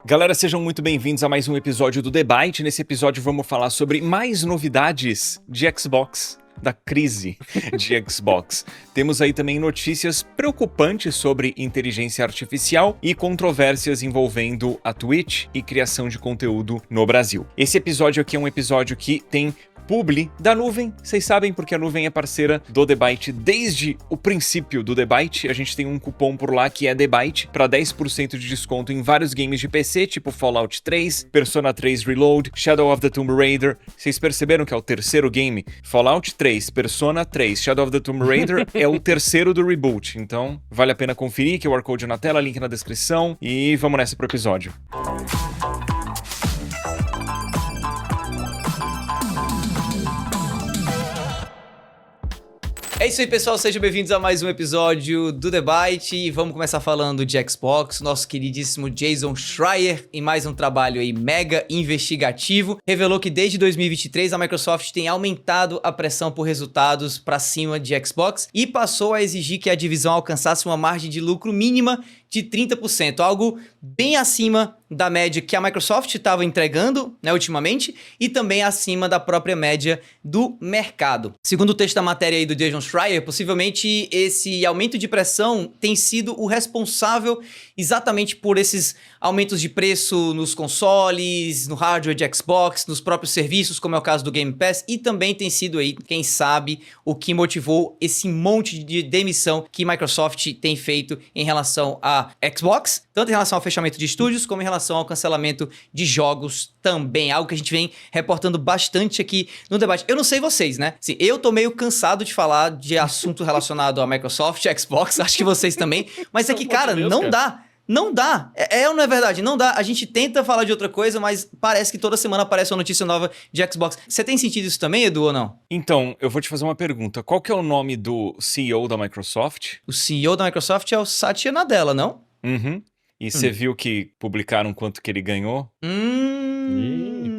Galera, sejam muito bem-vindos a mais um episódio do The Byte. Nesse episódio vamos falar sobre mais novidades de Xbox, da crise de Xbox. Temos aí também notícias preocupantes sobre inteligência artificial e controvérsias envolvendo a Twitch e criação de conteúdo no Brasil. Esse episódio aqui é um episódio que tem publi da Nuvem. Vocês sabem porque a Nuvem é parceira do The Byte desde o princípio do The Byte. A gente tem um cupom por lá que é The Byte para 10% de desconto em vários games de PC, tipo Fallout 3, Persona 3 Reload, Shadow of the Tomb Raider. Vocês perceberam que é o terceiro game? Fallout 3, Persona 3, Shadow of the Tomb Raider é o terceiro do reboot. Então, vale a pena conferir, QR Code na tela, link na descrição e vamos nessa pro episódio. É isso aí, pessoal, sejam bem-vindos a mais um episódio do The Byte e vamos começar falando de Xbox. Nosso queridíssimo Jason Schreier, em mais um trabalho aí mega investigativo, revelou que desde 2023 a Microsoft tem aumentado a pressão por resultados para cima de Xbox e passou a exigir que a divisão alcançasse uma margem de lucro mínima de 30%, algo bem acima da média que a Microsoft estava entregando, né, ultimamente, e também acima da própria média do mercado. Segundo o texto da matéria aí do Jason Schreier, possivelmente esse aumento de pressão tem sido o responsável exatamente por esses aumentos de preço nos consoles, no hardware de Xbox, nos próprios serviços, como é o caso do Game Pass, e também tem sido aí, quem sabe, o que motivou esse monte de demissão que a Microsoft tem feito em relação a Xbox, tanto em relação ao fechamento de estúdios, como em relação ao cancelamento de jogos também, algo que a gente vem reportando bastante aqui no debate. Eu não sei vocês, né? Assim, eu tô meio cansado de falar de assunto relacionado a Microsoft, Xbox, acho que vocês também, mas é que, cara, não dá. Não dá. É ou não é verdade? Não dá. A gente tenta falar de outra coisa, mas parece que toda semana aparece uma notícia nova de Xbox. Você tem sentido isso também, Edu, ou não? Então, eu vou te fazer uma pergunta. Qual que é o nome do CEO da Microsoft? O CEO da Microsoft é o Satya Nadella, não? Uhum. E você viu que publicaram quanto que ele ganhou?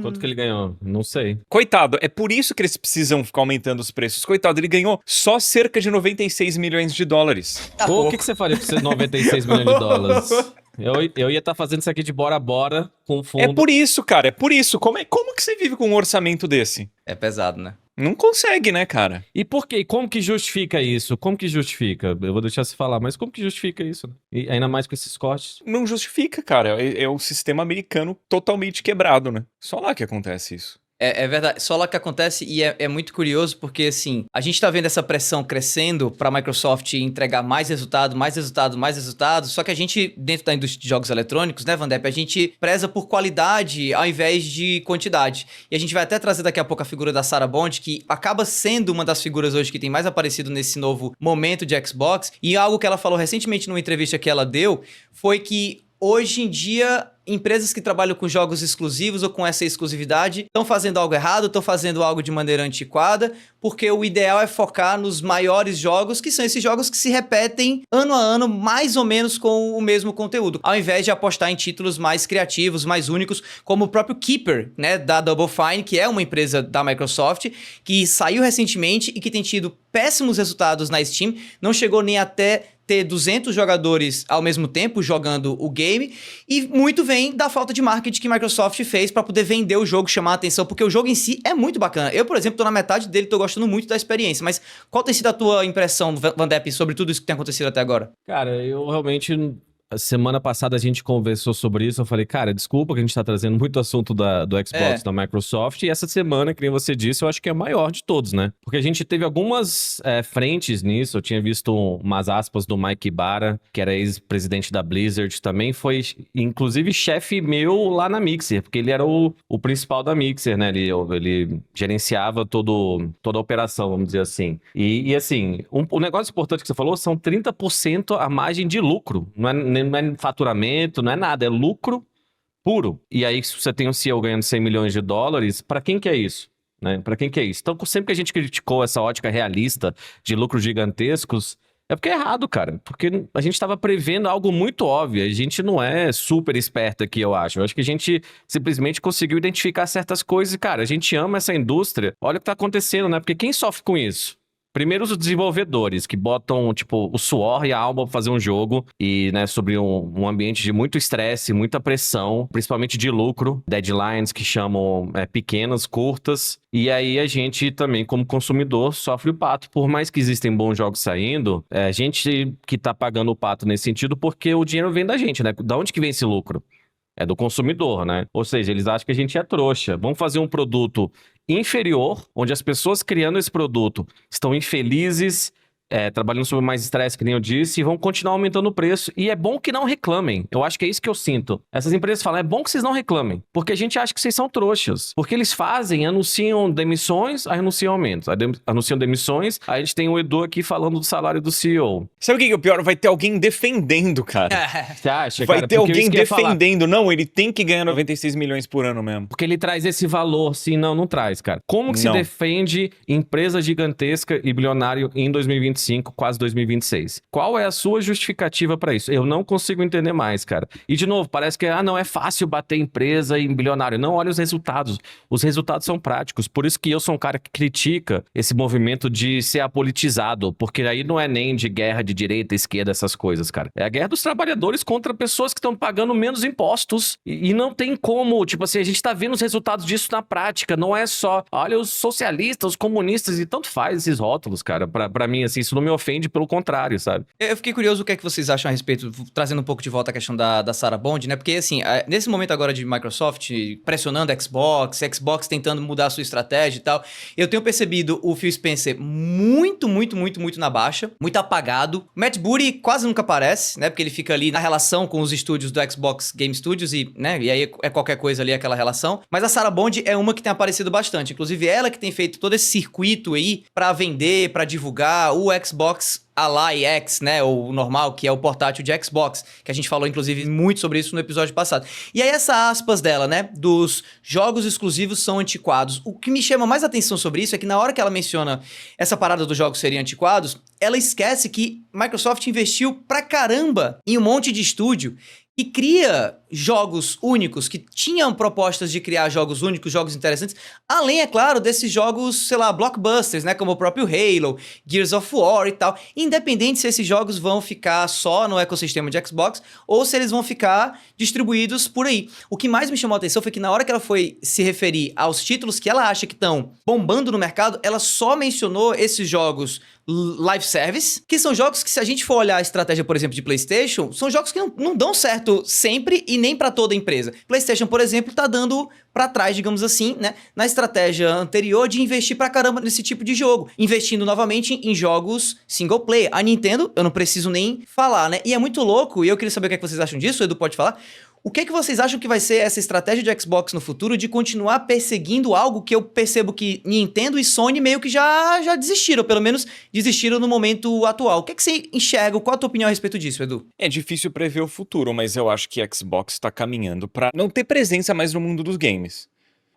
Quanto que ele ganhou? Não sei. Coitado, é por isso que eles precisam ficar aumentando os preços. Coitado, ele ganhou só cerca de 96 milhões de dólares. Pô, o que você faria com esses 96 milhões de dólares? Eu ia estar fazendo isso aqui de bora com fundo. É por isso, cara, é por isso. Como que você vive com um orçamento desse? É pesado, né? Não consegue, né, cara? E por quê? Como que justifica isso? Como que justifica? Eu vou deixar você falar, mas como que justifica isso? E ainda mais com esses cortes? Não justifica, cara. É o sistema americano totalmente quebrado, né? Só lá que acontece isso. É verdade, só lá que acontece e é muito curioso porque, assim, a gente tá vendo essa pressão crescendo pra Microsoft entregar mais resultado, só que a gente, dentro da indústria de jogos eletrônicos, né, Vandep, a gente preza por qualidade ao invés de quantidade. E a gente vai até trazer daqui a pouco a figura da Sarah Bond, que acaba sendo uma das figuras hoje que tem mais aparecido nesse novo momento de Xbox, e algo que ela falou recentemente numa entrevista que ela deu foi que hoje em dia, empresas que trabalham com jogos exclusivos ou com essa exclusividade estão fazendo algo errado, estão fazendo algo de maneira antiquada, porque o ideal é focar nos maiores jogos, que são esses jogos que se repetem ano a ano, mais ou menos com o mesmo conteúdo, ao invés de apostar em títulos mais criativos, mais únicos, como o próprio Keeper, né, da Double Fine, que é uma empresa da Microsoft, que saiu recentemente e que tem tido péssimos resultados na Steam, não chegou nem até ter 200 jogadores ao mesmo tempo jogando o game, e muito vem da falta de marketing que a Microsoft fez para poder vender o jogo, chamar a atenção, porque o jogo em si é muito bacana. Eu, por exemplo, tô na metade dele, tô gostando muito da experiência, mas qual tem sido a tua impressão, Vandep, sobre tudo isso que tem acontecido até agora? Cara, eu realmente... A semana passada a gente conversou sobre isso, eu falei, cara, desculpa que a gente tá trazendo muito assunto do Xbox, da Microsoft, e essa semana, que nem você disse, eu acho que é a maior de todos, né? Porque a gente teve algumas frentes nisso, eu tinha visto umas aspas do Mike Ibarra, que era ex-presidente da Blizzard, também foi, inclusive, chefe meu lá na Mixer, porque ele era o principal da Mixer, né? Ele gerenciava toda a operação, vamos dizer assim. E assim, um negócio importante que você falou, são 30% a margem de lucro, não é faturamento, não é nada, é lucro puro. E aí, se você tem um CEO ganhando 100 milhões de dólares, pra quem que é isso? Né? Pra quem que é isso? Então, sempre que a gente criticou essa ótica realista de lucros gigantescos, é porque é errado, cara. Porque a gente tava prevendo algo muito óbvio. A gente não é super esperto aqui, eu acho. Eu acho que a gente simplesmente conseguiu identificar certas coisas e, cara, a gente ama essa indústria. Olha o que tá acontecendo, né? Porque quem sofre com isso? Primeiro os desenvolvedores, que botam, tipo, o suor e a alma pra fazer um jogo e, né, sobre um ambiente de muito estresse, muita pressão, principalmente de lucro, deadlines que chamam pequenas, curtas, e aí a gente também, como consumidor, sofre o pato. Por mais que existem bons jogos saindo, a gente que tá pagando o pato nesse sentido porque o dinheiro vem da gente, né? Da onde que vem esse lucro? É do consumidor, né? Ou seja, eles acham que a gente é trouxa. Vamos fazer um produto inferior, onde as pessoas criando esse produto estão infelizes, trabalhando sob mais estresse, que nem eu disse, e vão continuar aumentando o preço. E é bom que não reclamem. Eu acho que é isso que eu sinto. Essas empresas falam, é bom que vocês não reclamem, porque a gente acha que vocês são trouxas. Porque eles anunciam demissões, aí anunciam aumentos. Aí anunciam demissões, aí a gente tem o Edu aqui falando do salário do CEO. Sabe o que é o pior? Vai ter alguém defendendo, cara. Você acha, Vai cara? ter Porque alguém isso que eu ia falar. defendendo. Não, ele tem que ganhar 96 milhões por ano mesmo. Porque ele traz esse valor, sim, não traz, cara. Como que se Não. defende empresa gigantesca e bilionário em 2025, quase 2026? Qual é a sua justificativa pra isso? Eu não consigo entender mais, cara. E, de novo, parece que, não é fácil bater empresa em bilionário. Não, olha os resultados. Os resultados são práticos. Por isso que eu sou um cara que critica esse movimento de ser apolitizado, porque aí não é nem de guerra de direita, esquerda, essas coisas, cara. É a guerra dos trabalhadores contra pessoas que estão pagando menos impostos e não tem como, tipo assim, a gente tá vendo os resultados disso na prática, não é só, olha, os socialistas, os comunistas, e tanto faz esses rótulos, cara, pra mim, assim, isso não me ofende, pelo contrário, sabe? Eu fiquei curioso o que é que vocês acham a respeito, trazendo um pouco de volta a questão da Sarah Bond, né? Porque, assim, nesse momento agora de Microsoft pressionando a Xbox tentando mudar a sua estratégia e tal, eu tenho percebido o Phil Spencer muito na baixa, muito apagado. O Matt Booty quase nunca aparece, né? Porque ele fica ali na relação com os estúdios do Xbox Game Studios e, né? E aí é qualquer coisa ali, aquela relação. Mas a Sarah Bond é uma que tem aparecido bastante. Inclusive, ela que tem feito todo esse circuito aí pra vender, pra divulgar o Xbox Ally X, né, ou o normal, que é o portátil de Xbox, que a gente falou, inclusive, muito sobre isso no episódio passado. E aí essa aspas dela, né, dos jogos exclusivos são antiquados. O que me chama mais atenção sobre isso é que na hora que ela menciona essa parada dos jogos serem antiquados, ela esquece que Microsoft investiu pra caramba em um monte de estúdio e cria jogos únicos, que tinham propostas de criar jogos únicos, jogos interessantes, além, é claro, desses jogos, sei lá, blockbusters, né, como o próprio Halo, Gears of War e tal, independente se esses jogos vão ficar só no ecossistema de Xbox ou se eles vão ficar distribuídos por aí. O que mais me chamou a atenção foi que na hora que ela foi se referir aos títulos que ela acha que estão bombando no mercado, ela só mencionou esses jogos live service, que são jogos que, se a gente for olhar a estratégia, por exemplo, de PlayStation, são jogos que não dão certo sempre e nem pra toda empresa. PlayStation, por exemplo, tá dando pra trás, digamos assim, né, na estratégia anterior de investir pra caramba nesse tipo de jogo, investindo novamente em jogos single player. A Nintendo, eu não preciso nem falar, né, e é muito louco, e eu queria saber o que é que vocês acham disso, o Edu pode falar. O que é que vocês acham que vai ser essa estratégia de Xbox no futuro de continuar perseguindo algo que eu percebo que Nintendo e Sony meio que já desistiram, pelo menos desistiram no momento atual? O que é que você enxerga? Qual a tua opinião a respeito disso, Edu? É difícil prever o futuro, mas eu acho que a Xbox está caminhando para não ter presença mais no mundo dos games.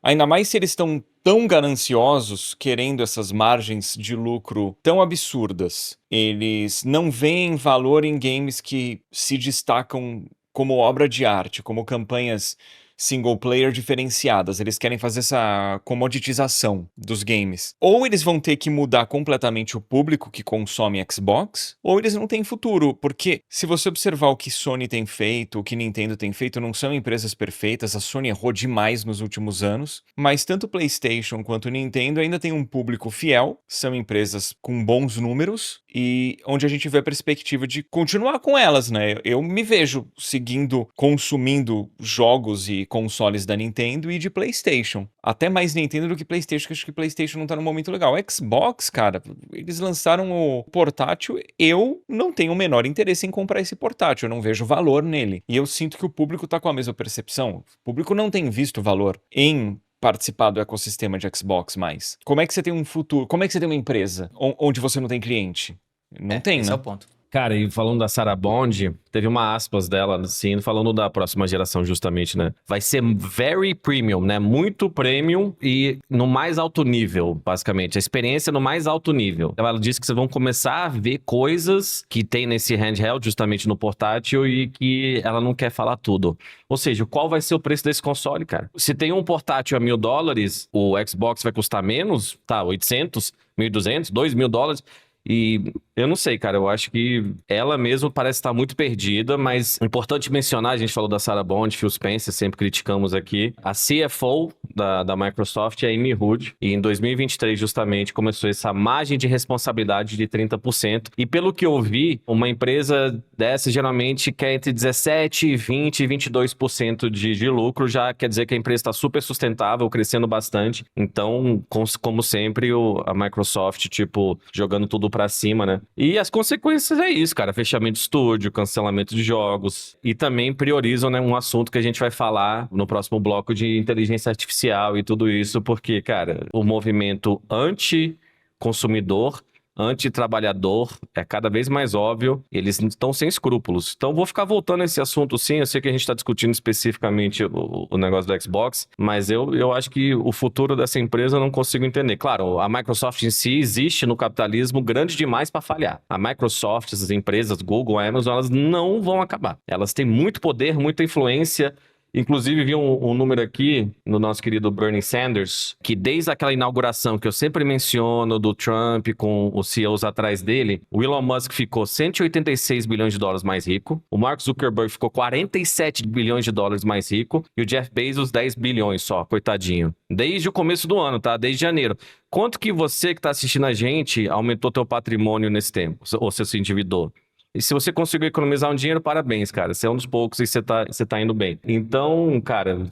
Ainda mais se eles estão tão gananciosos, querendo essas margens de lucro tão absurdas. Eles não veem valor em games que se destacam como obra de arte, como campanhas single player diferenciadas. Eles querem fazer essa comoditização dos games. Ou eles vão ter que mudar completamente o público que consome Xbox, ou eles não têm futuro, porque se você observar o que Sony tem feito, o que Nintendo tem feito, não são empresas perfeitas. A Sony errou demais nos últimos anos, mas tanto PlayStation quanto Nintendo ainda tem um público fiel, são empresas com bons números e onde a gente vê a perspectiva de continuar com elas, né? Eu me vejo seguindo, consumindo jogos e consoles da Nintendo e de PlayStation. Até mais Nintendo do que PlayStation, que acho que PlayStation não tá num momento legal. Xbox, cara, eles lançaram o portátil, eu não tenho o menor interesse em comprar esse portátil, eu não vejo valor nele. E eu sinto que o público tá com a mesma percepção. O público não tem visto valor em participar do ecossistema de Xbox mais. Como é que você tem um futuro? Como é que você tem uma empresa onde você não tem cliente? Não tem, esse né? é o ponto. Cara, e falando da Sarah Bond, teve uma aspas dela, assim, falando da próxima geração justamente, né? Vai ser very premium, né? Muito premium e no mais alto nível, basicamente. A experiência no mais alto nível. Ela disse que vocês vão começar a ver coisas que tem nesse handheld, justamente no portátil, e que ela não quer falar tudo. Ou seja, qual vai ser o preço desse console, cara? Se tem um portátil a $1.000, o Xbox vai custar menos, tá? 800, 1.200, $2.000. E eu não sei, cara, eu acho que ela mesma parece estar muito perdida, mas é importante mencionar, a gente falou da Sarah Bond, Phil Spencer, sempre criticamos aqui, a CFO da Microsoft é a Amy Hood, e em 2023 justamente começou essa margem de responsabilidade de 30%, e pelo que eu vi, uma empresa dessa geralmente quer entre 17%, 20% e 22% de lucro, já quer dizer que a empresa está super sustentável, crescendo bastante, então, como sempre, a Microsoft, tipo, jogando tudo pra cima, né? E as consequências é isso, cara. Fechamento de estúdio, cancelamento de jogos. E também priorizam, né, um assunto que a gente vai falar no próximo bloco de inteligência artificial e tudo isso, porque, cara, o movimento anti-consumidor, anti-trabalhador é cada vez mais óbvio, eles estão sem escrúpulos. Então vou ficar voltando a esse assunto sim, eu sei que a gente está discutindo especificamente o negócio do Xbox, mas eu acho que o futuro dessa empresa eu não consigo entender. Claro, a Microsoft em si existe no capitalismo grande demais para falhar. A Microsoft, essas empresas, Google, Amazon, elas não vão acabar. Elas têm muito poder, muita influência. Inclusive, vi um número aqui no nosso querido Bernie Sanders, que desde aquela inauguração que eu sempre menciono do Trump com os CEOs atrás dele, o Elon Musk ficou 186 bilhões de dólares mais rico, o Mark Zuckerberg ficou 47 bilhões de dólares mais rico e o Jeff Bezos 10 bilhões só, coitadinho. Desde o começo do ano, tá? Desde janeiro. Quanto que você que tá assistindo a gente aumentou teu patrimônio nesse tempo? Ou você se endividou? E se você conseguiu economizar um dinheiro, parabéns, cara. Você é um dos poucos e você tá indo bem. Então, cara,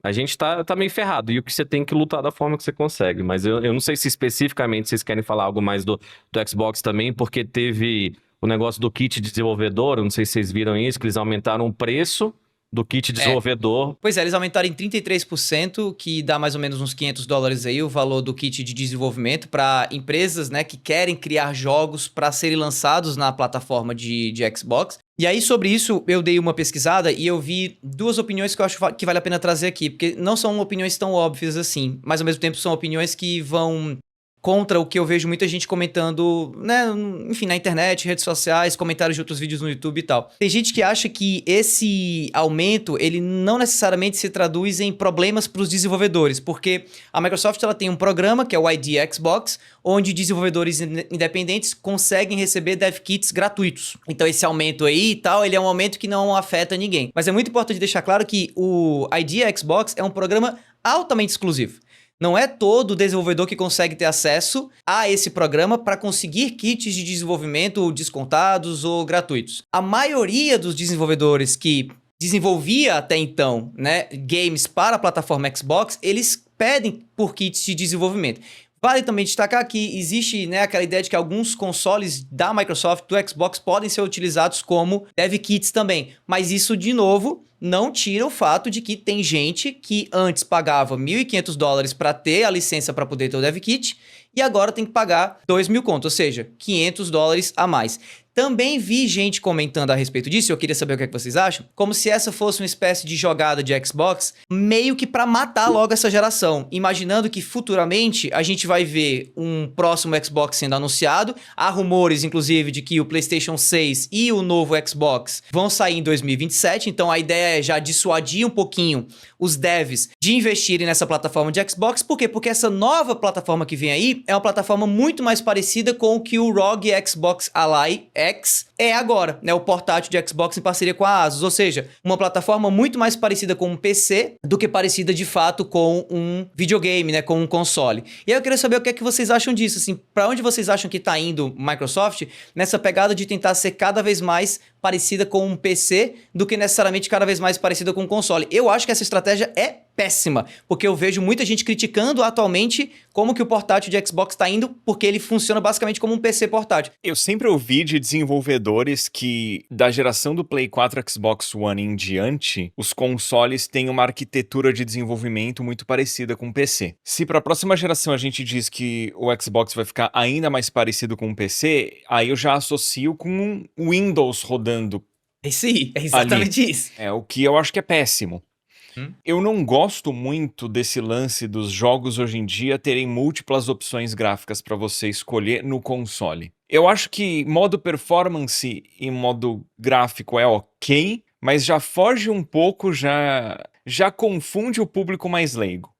a gente tá meio ferrado. E o que você tem que lutar da forma que você consegue. Mas eu não sei se especificamente vocês querem falar algo mais do Xbox também, porque teve o negócio do kit desenvolvedor. Eu não sei se vocês viram isso, que eles aumentaram o preço do kit desenvolvedor. Pois é, eles aumentaram em 33%, que dá mais ou menos uns $500 aí, o valor do kit de desenvolvimento para empresas, né, que querem criar jogos para serem lançados na plataforma de Xbox. E aí, sobre isso, eu dei uma pesquisada e eu vi duas opiniões que eu acho que vale a pena trazer aqui, porque não são opiniões tão óbvias assim, mas ao mesmo tempo são opiniões que vão contra o que eu vejo muita gente comentando, né, enfim, na internet, redes sociais, comentários de outros vídeos no YouTube e tal. Tem gente que acha que esse aumento, ele não necessariamente se traduz em problemas para os desenvolvedores, porque a Microsoft ela tem um programa, que é o ID Xbox, onde desenvolvedores independentes conseguem receber dev kits gratuitos. Então esse aumento aí e tal, ele é um aumento que não afeta ninguém. Mas é muito importante deixar claro que o ID Xbox é um programa altamente exclusivo. Não é todo desenvolvedor que consegue ter acesso a esse programa para conseguir kits de desenvolvimento descontados ou gratuitos. A maioria dos desenvolvedores que desenvolvia até então, né, games para a plataforma Xbox, eles pedem por kits de desenvolvimento. Vale também destacar que existe, né, aquela ideia de que alguns consoles da Microsoft, do Xbox, podem ser utilizados como dev kits também. Mas isso, de novo, não tira o fato de que tem gente que antes pagava $1.500 para ter a licença para poder ter o dev kit e agora tem que pagar 2.000 conto, ou seja, $500 a mais. Também vi gente comentando a respeito disso, eu queria saber o que é que vocês acham, como se essa fosse uma espécie de jogada de Xbox, meio que para matar logo essa geração, imaginando que futuramente a gente vai ver um próximo Xbox sendo anunciado. Há rumores, inclusive, de que o PlayStation 6 e o novo Xbox vão sair em 2027, então a ideia é já dissuadir um pouquinho os devs de investirem nessa plataforma de Xbox. Por quê? Porque essa nova plataforma que vem aí é uma plataforma muito mais parecida com o que o ROG Xbox Ally X é agora, né? O portátil de Xbox em parceria com a Asus, ou seja, uma plataforma muito mais parecida com um PC do que parecida de fato com um videogame, né? Com um console. E aí eu queria saber o que é que vocês acham disso, assim, para onde vocês acham que tá indo Microsoft nessa pegada de tentar ser cada vez mais parecida com um PC do que necessariamente cada vez mais parecida com um console. Eu acho que essa estratégia é péssima, porque eu vejo muita gente criticando atualmente como que o portátil de Xbox tá indo, porque ele funciona basicamente como um PC portátil. Eu sempre ouvi de desenvolvedores que, da geração do Play 4 Xbox One em diante, os consoles têm uma arquitetura de desenvolvimento muito parecida com o PC. Se para a próxima geração a gente diz que o Xbox vai ficar ainda mais parecido com o PC, aí eu já associo com um Windows rodando. É isso aí, é exatamente isso. É o que eu acho que é péssimo. Eu não gosto muito desse lance dos jogos hoje em dia terem múltiplas opções gráficas para você escolher no console. Eu acho que modo performance e modo gráfico é ok, mas já foge um pouco, já confunde o público mais leigo.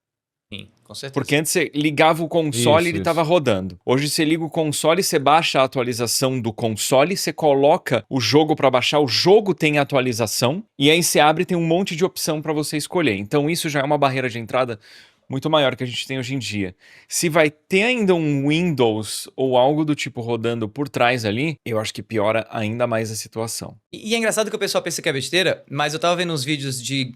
Sim, com certeza. Porque antes você ligava o console e ele estava rodando. Hoje você liga o console, você baixa a atualização do console, você coloca o jogo para baixar, o jogo tem atualização, e aí você abre e tem um monte de opção para você escolher. Então isso já é uma barreira de entrada muito maior que a gente tem hoje em dia. Se vai ter ainda um Windows ou algo do tipo rodando por trás ali, eu acho que piora ainda mais a situação. E é engraçado que o pessoal pensa que é besteira, mas eu tava vendo uns vídeos de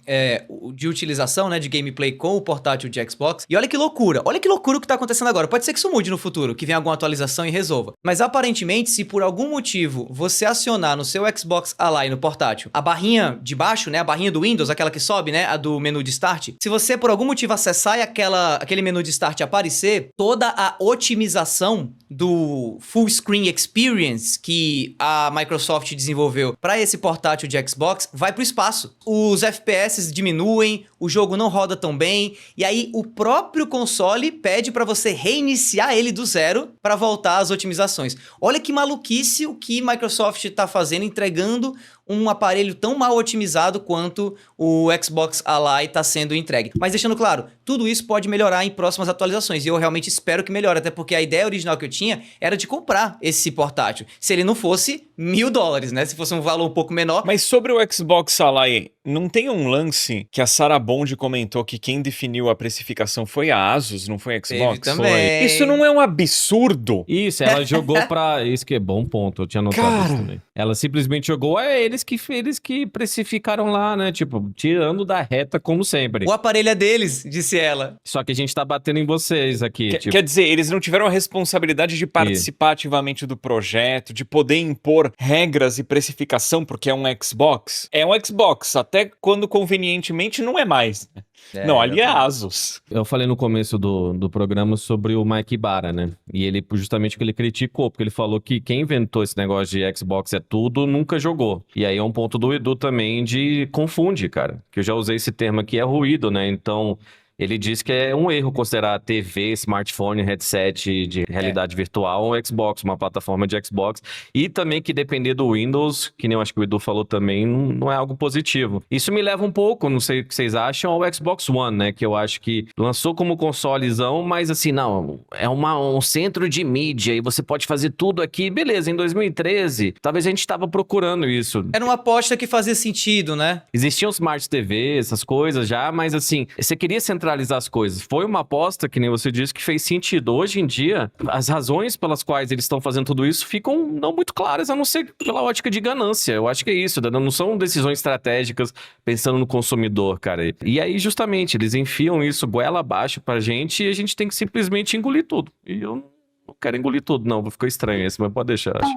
utilização, né, de gameplay com o portátil de Xbox, e olha que loucura o que tá acontecendo agora. Pode ser que isso mude no futuro, que venha alguma atualização e resolva. Mas aparentemente, se por algum motivo você acionar no seu Xbox Ally no portátil, a barrinha de baixo, né, a barrinha do Windows, aquela que sobe, né, a do menu de Start, se você por algum motivo acessar e aquele menu de Start aparecer, toda a otimização do Full Screen Experience que a Microsoft desenvolveu para esse portátil de Xbox vai pro espaço. Os FPS diminuem, o jogo não roda tão bem, e aí o próprio console pede para você reiniciar ele do zero para voltar às otimizações. Olha que maluquice o que Microsoft tá fazendo, entregando um aparelho tão mal otimizado quanto o Xbox Ally tá sendo entregue. Mas deixando claro, tudo isso pode melhorar em próximas atualizações, e eu realmente espero que melhore, até porque a ideia original que eu tinha era de comprar esse portátil, se ele não fosse $1.000, né? Se fosse um valor um pouco menor. Mas sobre o Xbox Ally, não tem um lance que a Sarah Bond comentou que quem definiu a precificação foi a Asus, não foi a Xbox? Teve também. Foi. Isso não é um absurdo? Isso, ela jogou pra... Isso que é bom ponto, eu tinha notado isso também. Ela simplesmente jogou, eles que precificaram lá, né? Tipo, tirando da reta como sempre. O aparelho é deles, disse ela. Só que a gente tá batendo em vocês aqui. Quer dizer, eles não tiveram a responsabilidade de participar ativamente do projeto, de poder impor regras e precificação, porque é um Xbox. É um Xbox, até quando convenientemente não é mais. Não, ali é Asus. Eu falei no começo do programa sobre o Mike Ibarra, né? E ele, justamente o que ele criticou, porque ele falou que quem inventou esse negócio de Xbox é tudo, nunca jogou. E aí é um ponto do Edu também de confunde, cara. Que eu já usei esse termo aqui, é ruído, né? Então... Ele diz que é um erro considerar TV, smartphone, headset de realidade virtual um Xbox, uma plataforma de Xbox. E também que depender do Windows, que nem eu acho que o Edu falou também, não é algo positivo. Isso me leva um pouco, não sei o que vocês acham, ao Xbox One, né? Que eu acho que lançou como consolezão, mas assim, não, é um centro de mídia e você pode fazer tudo aqui. Beleza, em 2013, talvez a gente estava procurando isso. Era uma aposta que fazia sentido, né? Existiam Smart TV, essas coisas já, mas assim, você queria centralizar as coisas. Foi uma aposta, que nem você disse, que fez sentido. Hoje em dia, as razões pelas quais eles estão fazendo tudo isso ficam não muito claras, a não ser pela ótica de ganância. Eu acho que é isso, não são decisões estratégicas pensando no consumidor, cara. E aí, justamente, eles enfiam isso goela abaixo pra gente e a gente tem que simplesmente engolir tudo. E eu não quero engolir tudo, não. Ficou estranho esse, mas pode deixar, acho.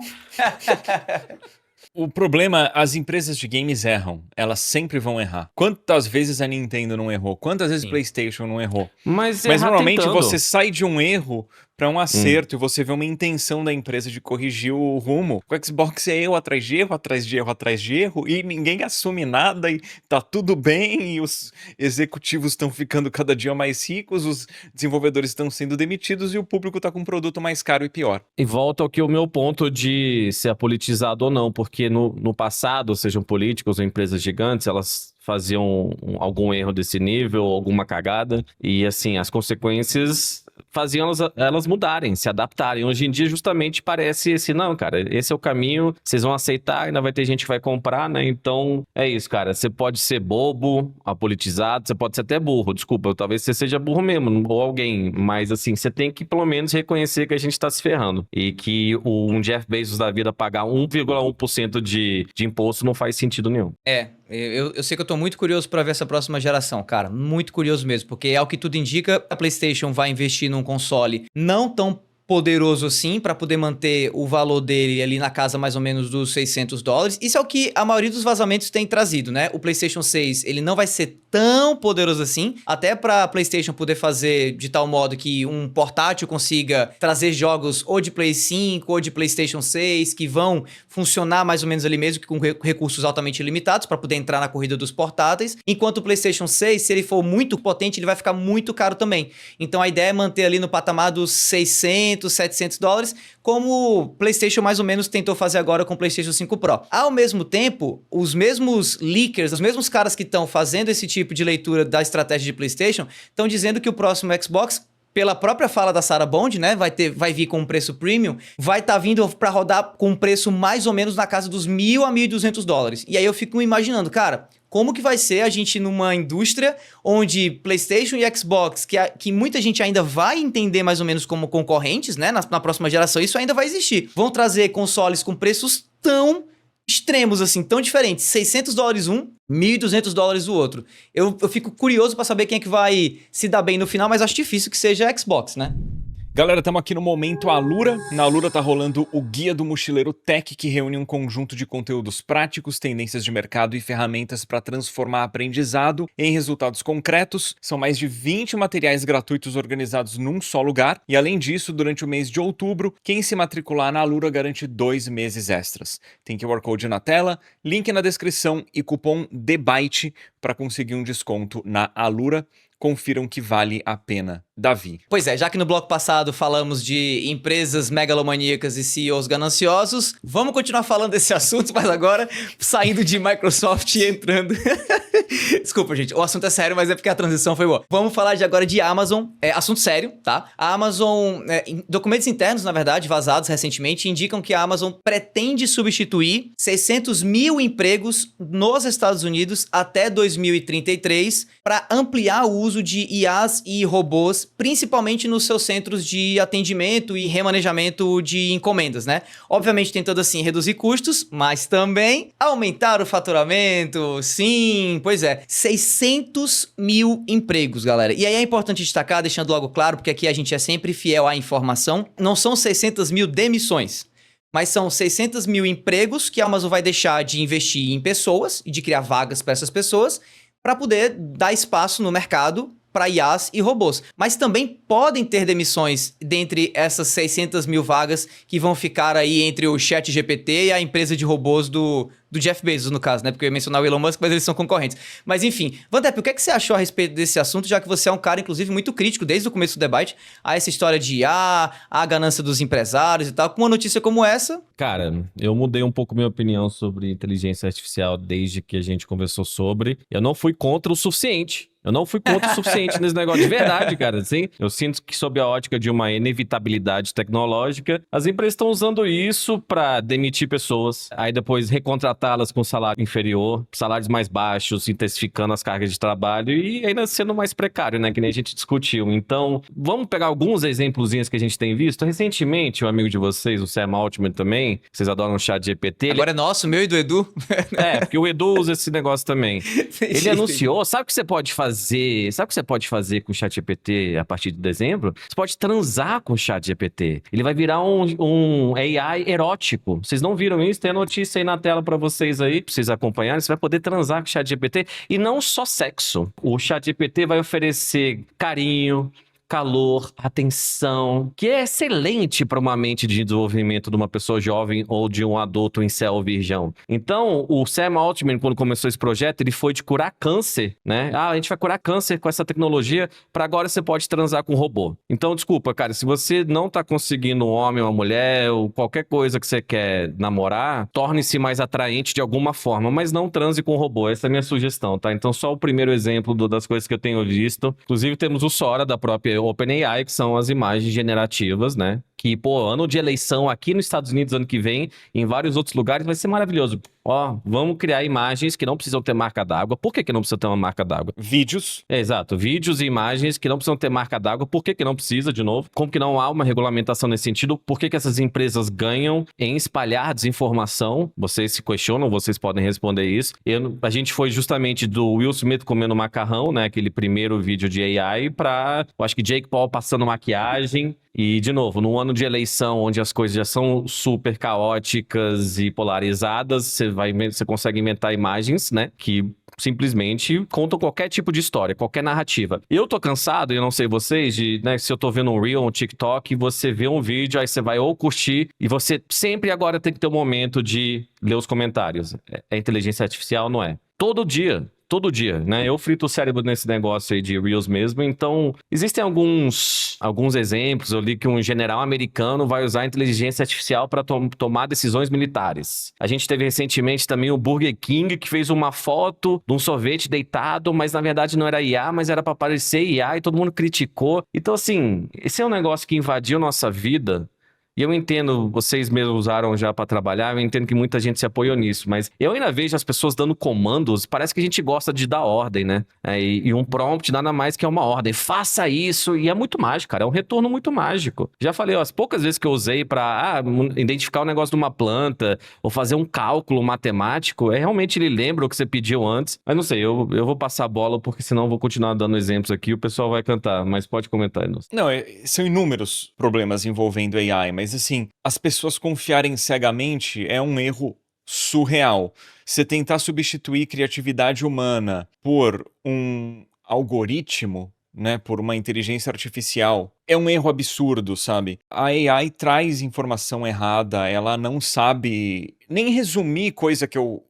O problema, as empresas de games erram. Elas sempre vão errar. Quantas vezes a Nintendo não errou? Quantas vezes o PlayStation não errou? Mas normalmente tentando. você sai de um erro para um acerto e você vê uma intenção da empresa de corrigir o rumo. O Xbox é erro atrás de erro, atrás de erro, atrás de erro, e ninguém assume nada e tá tudo bem, e os executivos estão ficando cada dia mais ricos, os desenvolvedores estão sendo demitidos e o público tá com um produto mais caro e pior. E volta ao que o meu ponto de ser apolitizado ou não, porque no passado, sejam políticos ou empresas gigantes, elas faziam algum erro desse nível, alguma cagada, e assim, as consequências faziam elas mudarem, se adaptarem. Hoje em dia, justamente, parece assim, não, cara, esse é o caminho, vocês vão aceitar, ainda vai ter gente que vai comprar, né? Então, é isso, cara. Você pode ser bobo, apolitizado, você pode ser até burro, desculpa, talvez você seja burro mesmo, ou alguém, mas assim, você tem que pelo menos reconhecer que a gente tá se ferrando, e que um Jeff Bezos da vida pagar 1,1% de imposto não faz sentido nenhum. Eu sei que eu tô muito curioso pra ver essa próxima geração, cara. Muito curioso mesmo, porque ao que tudo indica, a PlayStation vai investir num console não tão poderoso assim, pra poder manter o valor dele ali na casa mais ou menos dos $600. Isso é o que a maioria dos vazamentos tem trazido, né? O PlayStation 6, ele não vai ser tão poderoso assim, até pra PlayStation poder fazer de tal modo que um portátil consiga trazer jogos ou de Play 5 ou de PlayStation 6, que vão funcionar mais ou menos ali mesmo, com recursos altamente limitados, pra poder entrar na corrida dos portáteis. Enquanto o PlayStation 6, se ele for muito potente, ele vai ficar muito caro também. Então a ideia é manter ali no patamar dos $600, $700, como o PlayStation mais ou menos tentou fazer agora com o PlayStation 5 Pro. Ao mesmo tempo, os mesmos leakers, os mesmos caras que estão fazendo esse tipo de leitura da estratégia de PlayStation, estão dizendo que o próximo Xbox, pela própria fala da Sarah Bond, né, vai vir com um preço premium, vai estar vindo para rodar com um preço mais ou menos na casa dos $1.000 a $1.200. E aí eu fico imaginando, cara, como que vai ser a gente numa indústria onde PlayStation e Xbox, que muita gente ainda vai entender mais ou menos como concorrentes, né, na próxima geração, isso ainda vai existir. Vão trazer consoles com preços tão extremos assim, tão diferentes. $600 um, $1.200 o outro. Eu fico curioso pra saber quem é que vai se dar bem no final, mas acho difícil que seja Xbox, né? Galera, estamos aqui no Momento Alura. Na Alura tá rolando o Guia do Mochileiro Tech, que reúne um conjunto de conteúdos práticos, tendências de mercado e ferramentas para transformar aprendizado em resultados concretos. São mais de 20 materiais gratuitos organizados num só lugar. E além disso, durante o mês de outubro, quem se matricular na Alura garante 2 meses extras. Tem QR Code na tela, link na descrição e cupom DEBYTE para conseguir um desconto na Alura. Confiram que vale a pena. Davi. Pois é, já que no bloco passado falamos de empresas megalomaníacas e CEOs gananciosos, vamos continuar falando desse assunto, mas agora saindo de Microsoft e entrando... Desculpa, gente, o assunto é sério, mas é porque a transição foi boa. Vamos falar agora de Amazon, assunto sério, tá? A Amazon, documentos internos, na verdade, vazados recentemente, indicam que a Amazon pretende substituir 600 mil empregos nos Estados Unidos até 2033 para ampliar o uso de IAs e robôs, principalmente nos seus centros de atendimento e remanejamento de encomendas, né? Obviamente tentando assim reduzir custos, mas também aumentar o faturamento. Sim, pois é, 600 mil empregos, galera. E aí é importante destacar, deixando logo claro, porque aqui a gente é sempre fiel à informação, não são 600 mil demissões, mas são 600 mil empregos que a Amazon vai deixar de investir em pessoas e de criar vagas para essas pessoas para poder dar espaço no mercado para IAs e robôs. Mas também podem ter demissões dentre essas 600 mil vagas que vão ficar aí entre o ChatGPT e a empresa de robôs do Jeff Bezos, no caso, né? Porque eu ia mencionar o Elon Musk, mas eles são concorrentes. Mas enfim, Vantep, o que é que você achou a respeito desse assunto, já que você é um cara, inclusive, muito crítico desde o começo do debate a essa história de IA, a ganância dos empresários e tal. Com uma notícia como essa... Cara, eu mudei um pouco minha opinião sobre inteligência artificial desde que a gente conversou sobre. Eu não fui contra o suficiente. Eu não fui contra o suficiente nesse negócio de verdade, cara, assim. Eu sinto que sob a ótica de uma inevitabilidade tecnológica, as empresas estão usando isso pra demitir pessoas, aí depois recontratá-las com salário inferior, salários mais baixos, intensificando as cargas de trabalho e ainda sendo mais precário, né, que nem a gente discutiu. Então, vamos pegar alguns exemplozinhos que a gente tem visto. Recentemente, um amigo de vocês, o Sam Altman também, vocês adoram o ChatGPT. Agora é nosso, meu e do Edu. Porque o Edu usa esse negócio também. Ele anunciou, sabe o que você pode fazer? Sabe o que você pode fazer com o ChatGPT a partir de dezembro? Você pode transar com o ChatGPT. Ele vai virar um AI erótico. Vocês não viram isso? Tem a notícia aí na tela pra vocês aí, pra vocês acompanharem. Você vai poder transar com o ChatGPT e não só sexo. O ChatGPT vai oferecer carinho, calor, atenção, que é excelente para uma mente de desenvolvimento de uma pessoa jovem ou de um adulto incel virgão. Então, o Sam Altman, quando começou esse projeto, ele foi de curar câncer, né? A gente vai curar câncer com essa tecnologia, para agora você pode transar com um robô. Então, desculpa, cara, se você não tá conseguindo um homem ou uma mulher, ou qualquer coisa que você quer namorar, torne-se mais atraente de alguma forma, mas não transe com um robô. Essa é a minha sugestão, tá? Então, só o primeiro exemplo das coisas que eu tenho visto. Inclusive, temos o Sora, da própria OpenAI, que são as imagens generativas, né? que, pô, ano de eleição aqui nos Estados Unidos ano que vem, em vários outros lugares, vai ser maravilhoso. Ó, vamos criar imagens que não precisam ter marca d'água. Por que não precisa ter uma marca d'água? Vídeos. Exato, vídeos e imagens que não precisam ter marca d'água. Por que não precisa, de novo? Como que não há uma regulamentação nesse sentido? Por que essas empresas ganham em espalhar desinformação? Vocês se questionam, vocês podem responder isso. A gente foi justamente do Will Smith comendo macarrão, né? Aquele primeiro vídeo de AI, pra, eu acho que Jake Paul passando maquiagem. E, de novo, no ano de eleição, onde as coisas já são super caóticas e polarizadas, você consegue inventar imagens, né, que simplesmente contam qualquer tipo de história, qualquer narrativa. Eu tô cansado, e eu não sei vocês, de, né, se eu tô vendo um Reel, um TikTok, você vê um vídeo, aí você vai ou curtir, e você sempre agora tem que ter um momento de ler os comentários. É inteligência artificial, não é? Todo dia, né? Eu frito o cérebro nesse negócio aí de Reels mesmo, então existem alguns exemplos. Eu li que um general americano vai usar a inteligência artificial para tomar decisões militares. A gente teve recentemente também o Burger King, que fez uma foto de um sorvete deitado, mas na verdade não era IA, mas era para parecer IA e todo mundo criticou. Então assim, esse é um negócio que invadiu nossa vida. E eu entendo, vocês mesmos usaram já para trabalhar, eu entendo que muita gente se apoiou nisso, mas eu ainda vejo as pessoas dando comandos, parece que a gente gosta de dar ordem, né? E um prompt nada mais que é uma ordem, faça isso, e é muito mágico, cara, é um retorno muito mágico. Já falei, ó, as poucas vezes que eu usei para identificar o negócio de uma planta, ou fazer um cálculo matemático, realmente ele lembra o que você pediu antes, mas não sei, eu vou passar a bola, porque senão eu vou continuar dando exemplos aqui, o pessoal vai cantar, mas pode comentar, Enos. Não, são inúmeros problemas envolvendo AI, mas assim, as pessoas confiarem cegamente é um erro surreal. Você tentar substituir criatividade humana por um algoritmo, né, por uma inteligência artificial, é um erro absurdo, sabe? A AI traz informação errada, ela não sabe nem resumir coisa que eu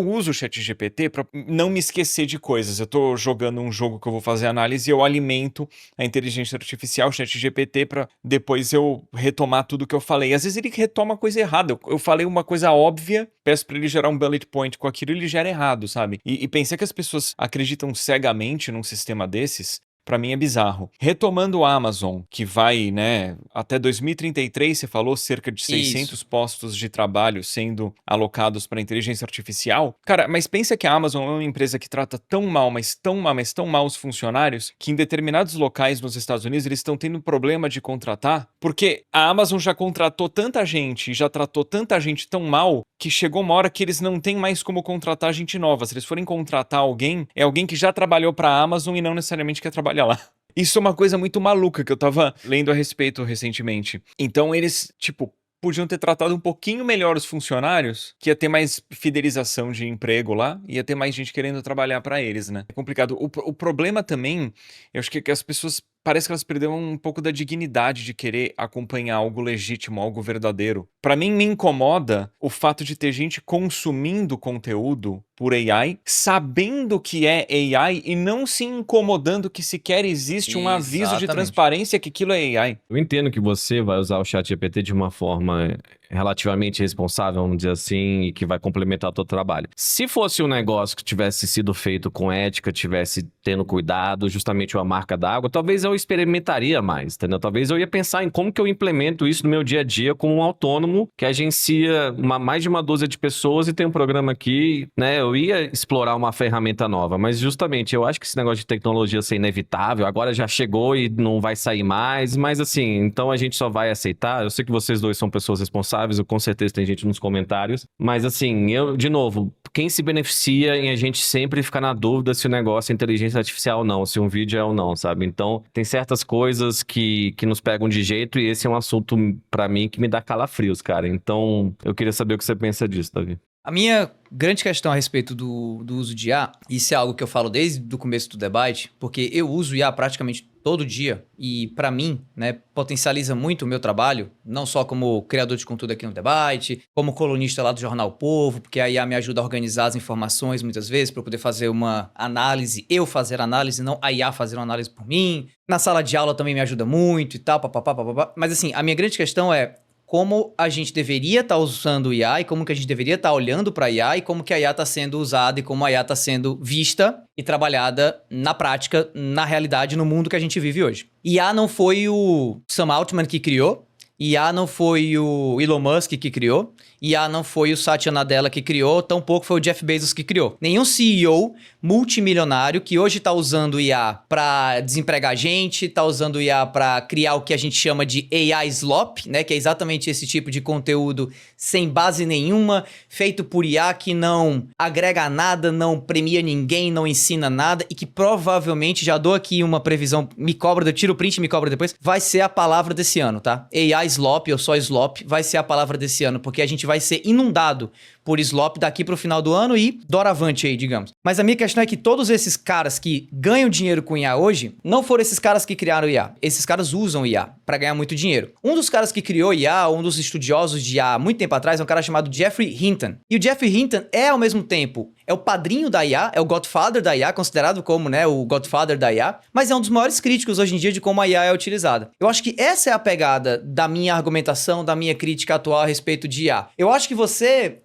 uso o ChatGPT para não me esquecer de coisas. Eu tô jogando um jogo que eu vou fazer análise e eu alimento a inteligência artificial, o ChatGPT, para depois eu retomar tudo que eu falei. Às vezes ele retoma coisa errada. Eu falei uma coisa óbvia, peço para ele gerar um bullet point com aquilo e ele gera errado, sabe? E pensar que as pessoas acreditam cegamente num sistema desses, pra mim é bizarro. Retomando o Amazon, que vai, né, até 2033, você falou, cerca de 600 Isso. postos de trabalho sendo alocados para inteligência artificial. Cara, mas pensa que a Amazon é uma empresa que trata tão mal, mas tão mal os funcionários, que em determinados locais nos Estados Unidos eles estão tendo problema de contratar, porque a Amazon já contratou tanta gente e já tratou tanta gente tão mal, que chegou uma hora que eles não têm mais como contratar gente nova. Se eles forem contratar alguém, é alguém que já trabalhou para a Amazon e não necessariamente quer trabalhar lá. Isso é uma coisa muito maluca que eu tava lendo a respeito recentemente. Então eles, tipo, podiam ter tratado um pouquinho melhor os funcionários, que ia ter mais fidelização de emprego lá, ia ter mais gente querendo trabalhar para eles, né? É complicado. O problema também, eu acho que as pessoas parece que elas perderam um pouco da dignidade de querer acompanhar algo legítimo, algo verdadeiro. Pra mim, me incomoda o fato de ter gente consumindo conteúdo por AI, sabendo que é AI e não se incomodando que sequer existe um aviso de Exatamente. transparência que aquilo é AI. Eu entendo que você vai usar o ChatGPT de uma forma relativamente responsável, vamos dizer assim, e que vai complementar o teu trabalho. Se fosse um negócio que tivesse sido feito com ética, tivesse tendo cuidado, justamente uma marca d'água, talvez eu experimentaria mais, entendeu? Talvez eu ia pensar em como que eu implemento isso no meu dia a dia como um autônomo que agencia mais de uma dúzia de pessoas e tem um programa aqui, né? Eu ia explorar uma ferramenta nova, mas justamente eu acho que esse negócio de tecnologia ser inevitável, agora já chegou e não vai sair mais, mas assim, então a gente só vai aceitar. Eu sei que vocês dois são pessoas responsáveis, eu com certeza tem gente nos comentários, mas assim, de novo, quem se beneficia em a gente sempre ficar na dúvida se o negócio é inteligência artificial ou não, se um vídeo é ou não, sabe? Então, tem certas coisas que nos pegam de jeito e esse é um assunto, pra mim, que me dá calafrios, cara. Então, eu queria saber o que você pensa disso, Davi. A minha grande questão a respeito do uso de IA, isso é algo que eu falo desde o começo do debate, porque eu uso IA praticamente todo dia e, para mim, né, potencializa muito o meu trabalho, não só como criador de conteúdo aqui no debate, como colunista lá do Jornal o Povo, porque a IA me ajuda a organizar as informações muitas vezes para eu poder fazer uma análise, eu fazer análise, não a IA fazer uma análise por mim. Na sala de aula também me ajuda muito e tal, papapá. Mas assim, a minha grande questão é como a gente deveria estar usando o IA e como que a gente deveria estar olhando para a IA e como que a IA está sendo usada e como a IA está sendo vista e trabalhada na prática, na realidade, no mundo que a gente vive hoje. IA não foi o Sam Altman que criou, IA não foi o Elon Musk que criou, IA não foi o Satya Nadella que criou, tampouco foi o Jeff Bezos que criou. Nenhum CEO multimilionário que hoje está usando IA para desempregar gente, está usando IA para criar o que a gente chama de AI slop, né, que é exatamente esse tipo de conteúdo sem base nenhuma, feito por IA que não agrega nada, não premia ninguém, não ensina nada e que provavelmente, já dou aqui uma previsão, me cobra, eu tiro o print e me cobra depois, vai ser a palavra desse ano, tá? AI slop ou só slop vai ser a palavra desse ano, porque a gente vai ser inundado por slop daqui pro final do ano e doravante aí, digamos. Mas a minha questão é que todos esses caras que ganham dinheiro com IA hoje, não foram esses caras que criaram IA. Esses caras usam IA para ganhar muito dinheiro. Um dos caras que criou IA, um dos estudiosos de IA há muito tempo atrás, é um cara chamado Geoffrey Hinton. E o Geoffrey Hinton é, ao mesmo tempo, é o padrinho da IA, é o Godfather da IA, considerado como, né, o Godfather da IA, mas é um dos maiores críticos hoje em dia de como a IA é utilizada. Eu acho que essa é a pegada da minha argumentação, da minha crítica atual a respeito de IA. Eu acho que você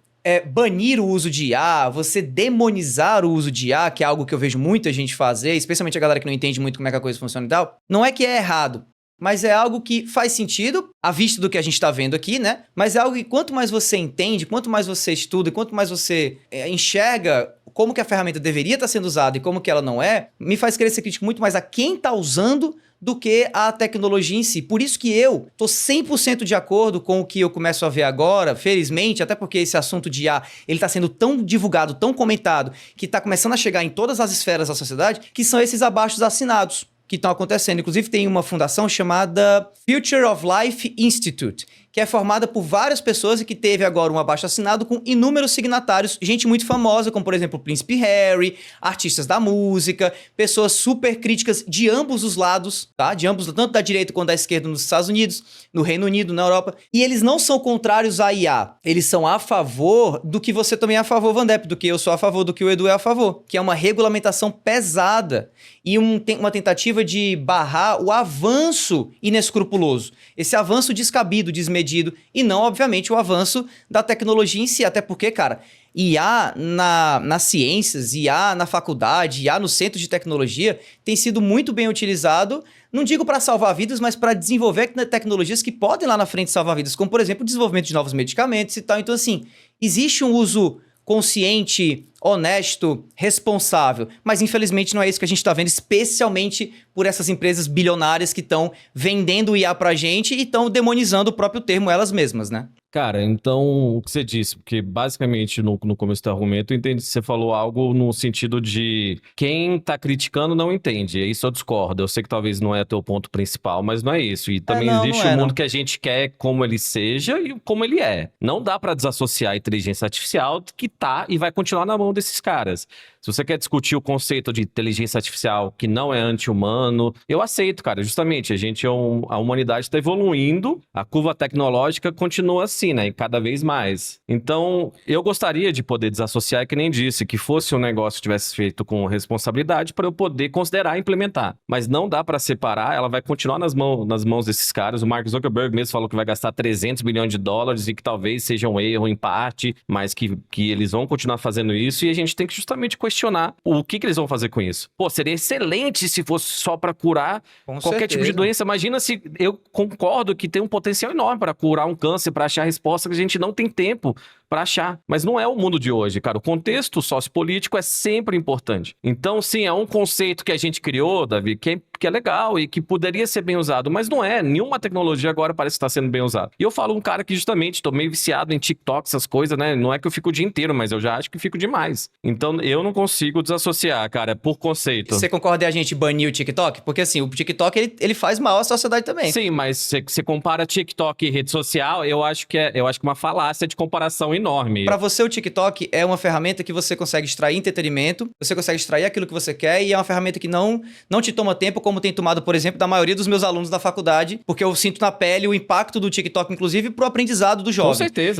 banir o uso de IA, você demonizar o uso de IA, que é algo que eu vejo muita gente fazer, especialmente a galera que não entende muito como é que a coisa funciona e tal, não é que é errado, mas é algo que faz sentido, à vista do que a gente está vendo aqui, né? Mas é algo que quanto mais você entende, quanto mais você estuda, quanto mais você enxerga como que a ferramenta deveria estar sendo usada e como que ela não é, me faz querer ser crítico muito mais a quem está usando do que a tecnologia em si. Por isso que eu tô 100% de acordo com o que eu começo a ver agora, felizmente, até porque esse assunto de IA, ele tá sendo tão divulgado, tão comentado, que tá começando a chegar em todas as esferas da sociedade, que são esses abaixo-assinados que estão acontecendo. Inclusive tem uma fundação chamada Future of Life Institute, que é formada por várias pessoas e que teve agora um abaixo-assinado com inúmeros signatários, gente muito famosa, como por exemplo o Príncipe Harry, artistas da música, pessoas super críticas de ambos os lados, tá? De ambos, tanto da direita quanto da esquerda nos Estados Unidos, no Reino Unido, na Europa. E eles não são contrários à IA, eles são a favor do que você também é a favor, Vandep, do que eu sou a favor, do que o Edu é a favor, que é uma regulamentação pesada e uma tentativa de barrar o avanço inescrupuloso, esse avanço descabido, desmedido, e não, obviamente, o avanço da tecnologia em si, até porque, cara, IA nas ciências, IA na faculdade, IA no centro de tecnologia, tem sido muito bem utilizado, não digo para salvar vidas, mas para desenvolver tecnologias que podem lá na frente salvar vidas, como, por exemplo, o desenvolvimento de novos medicamentos e tal. Então, assim, existe um uso consciente, honesto, responsável. Mas, infelizmente, não é isso que a gente está vendo, especialmente por essas empresas bilionárias que estão vendendo IA pra gente e estão demonizando o próprio termo elas mesmas, né? Cara, então, o que você disse, porque basicamente no começo do argumento, eu entendi que você falou algo no sentido de quem tá criticando não entende, isso eu discordo, eu sei que talvez não é teu ponto principal, mas não é isso, e também existe um mundo que a gente quer como ele seja e como ele é. Não dá pra desassociar a inteligência artificial que tá e vai continuar na mão desses caras. Se você quer discutir o conceito de inteligência artificial que não é anti-humano, eu aceito, cara, justamente, a humanidade está evoluindo, a curva tecnológica continua assim, né, e cada vez mais. Então, eu gostaria de poder desassociar, que nem disse, que fosse um negócio que tivesse feito com responsabilidade para eu poder considerar e implementar. Mas não dá para separar, ela vai continuar nas mãos desses caras. O Mark Zuckerberg mesmo falou que vai gastar 300 bilhões de dólares e que talvez seja um erro em parte, mas que eles vão continuar fazendo isso e a gente tem que justamente questionar o que eles vão fazer com isso. Pô, seria excelente se fosse só para curar qualquer tipo de doença. Imagina se eu concordo que tem um potencial enorme para curar um câncer, para achar resposta que a gente não tem tempo para achar. Mas não é o mundo de hoje, cara. O contexto sociopolítico é sempre importante. Então, sim, é um conceito que a gente criou, Davi, que é legal e que poderia ser bem usado, mas não é. Nenhuma tecnologia agora parece estar sendo bem usada. E eu falo um cara que justamente tô meio viciado em TikTok, essas coisas, né? Não é que eu fico o dia inteiro, mas eu já acho que fico demais. Então, eu não consigo desassociar, cara, por conceito. Você concorda em a gente banir o TikTok? Porque, assim, o TikTok, ele faz mal à sociedade também. Sim, mas você compara TikTok e rede social, eu acho que uma falácia de comparação enorme. Pra você, o TikTok é uma ferramenta que você consegue extrair entretenimento, você consegue extrair aquilo que você quer e é uma ferramenta que não te toma tempo, como tem tomado, por exemplo, da maioria dos meus alunos da faculdade, porque eu sinto na pele o impacto do TikTok, inclusive, pro aprendizado do jovem.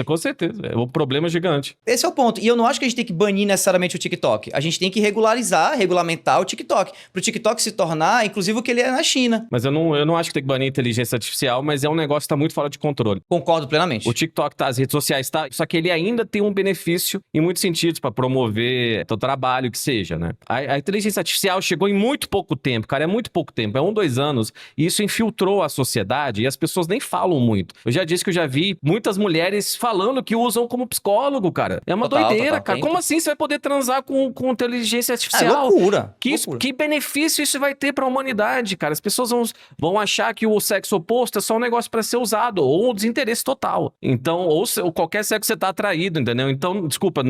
Com certeza. É um problema gigante. Esse é o ponto. E eu não acho que a gente tem que banir necessariamente o TikTok. A gente tem que regulamentar o TikTok. Pro TikTok se tornar, inclusive, o que ele é na China. Mas eu não acho que tem que banir a inteligência artificial, mas é um negócio que tá muito fora de controle. Concordo plenamente. O TikTok tá, as redes sociais tá, só que ele ainda tem um benefício em muitos sentidos para promover teu trabalho, que seja, né? A inteligência artificial chegou em muito pouco tempo, cara, é muito pouco tempo, é 2 anos, e isso infiltrou a sociedade e as pessoas nem falam muito. Eu já disse que eu já vi muitas mulheres falando que usam como psicólogo, cara. É uma doideira, cara. Como assim você vai poder transar com inteligência artificial? Loucura. Que benefício isso vai ter pra humanidade, cara? As pessoas vão achar que o sexo oposto é só um negócio pra ser usado, ou um desinteresse total. Então, ou qualquer sexo você tá atraído, entendeu? Então, desculpa,